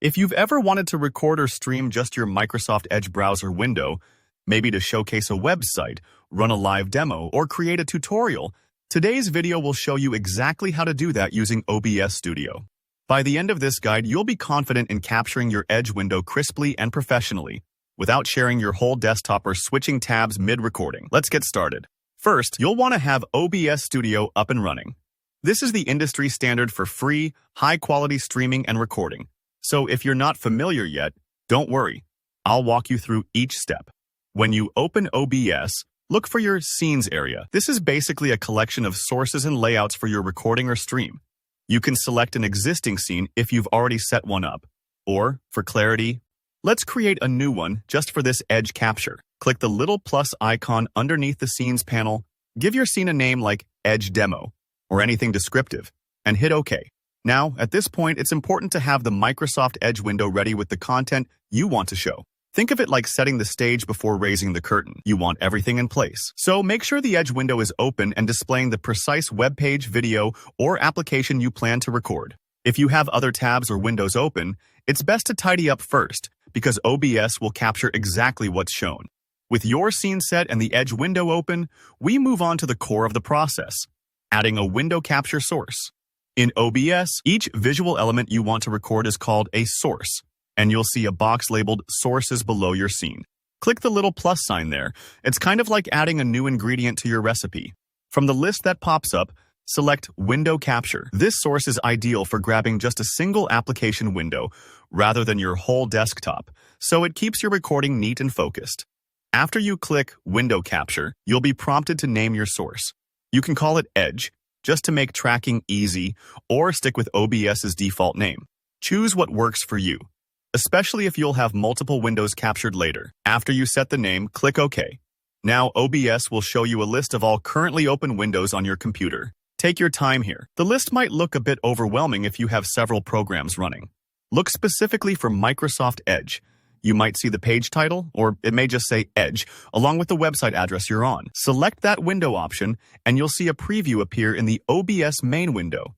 If you've ever wanted to record or stream just your Microsoft Edge browser window, maybe to showcase a website, run a live demo, or create a tutorial, today's video will show you exactly how to do that using OBS Studio. By the end of this guide, you'll be confident in capturing your Edge window crisply and professionally, without sharing your whole desktop or switching tabs mid-recording. Let's get started. First, you'll want to have OBS Studio up and running. This is the industry standard for free, high-quality streaming and recording. So if you're not familiar yet, don't worry. I'll walk you through each step. When you open OBS, look for your Scenes area. This is basically a collection of sources and layouts for your recording or stream. You can select an existing scene if you've already set one up. Or, for clarity, let's create a new one just for this Edge capture. Click the little plus icon underneath the Scenes panel, give your scene a name like Edge Demo, or anything descriptive, and hit OK. Now, at this point, it's important to have the Microsoft Edge window ready with the content you want to show. Think of it like setting the stage before raising the curtain. You want everything in place. So make sure the Edge window is open and displaying the precise web page, video, or application you plan to record. If you have other tabs or windows open, it's best to tidy up first, because OBS will capture exactly what's shown. With your scene set and the Edge window open, we move on to the core of the process, adding a window capture source. In OBS, each visual element you want to record is called a source, and you'll see a box labeled Sources below your scene. Click the little plus sign there. It's kind of like adding a new ingredient to your recipe. From the list that pops up, select Window Capture. This source is ideal for grabbing just a single application window, rather than your whole desktop, so it keeps your recording neat and focused. After you click Window Capture, you'll be prompted to name your source. You can call it Edge, just to make tracking easy, or stick with OBS's default name. Choose what works for you, especially if you'll have multiple windows captured later. After you set the name, click OK. Now OBS will show you a list of all currently open windows on your computer. Take your time here. The list might look a bit overwhelming if you have several programs running. Look specifically for Microsoft Edge. You might see the page title, or it may just say Edge, along with the website address you're on. Select that window option, and you'll see a preview appear in the OBS main window.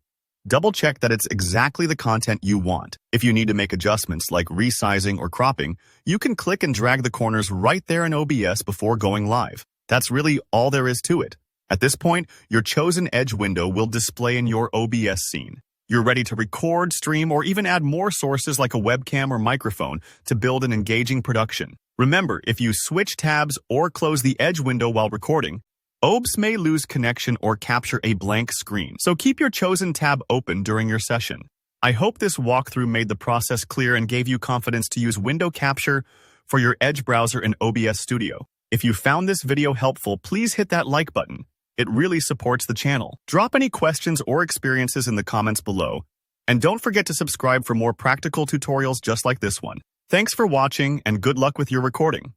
Double-check that it's exactly the content you want. If you need to make adjustments like resizing or cropping, you can click and drag the corners right there in OBS before going live. That's really all there is to it. At this point, your chosen Edge window will display in your OBS scene. You're ready to record, stream, or even add more sources like a webcam or microphone to build an engaging production. Remember, if you switch tabs or close the Edge window while recording, OBS may lose connection or capture a blank screen. So keep your chosen tab open during your session. I hope this walkthrough made the process clear and gave you confidence to use window capture for your Edge browser in OBS Studio. If you found this video helpful, please hit that like button. It really supports the channel. Drop any questions or experiences in the comments below. And don't forget to subscribe for more practical tutorials just like this one. Thanks for watching and good luck with your recording.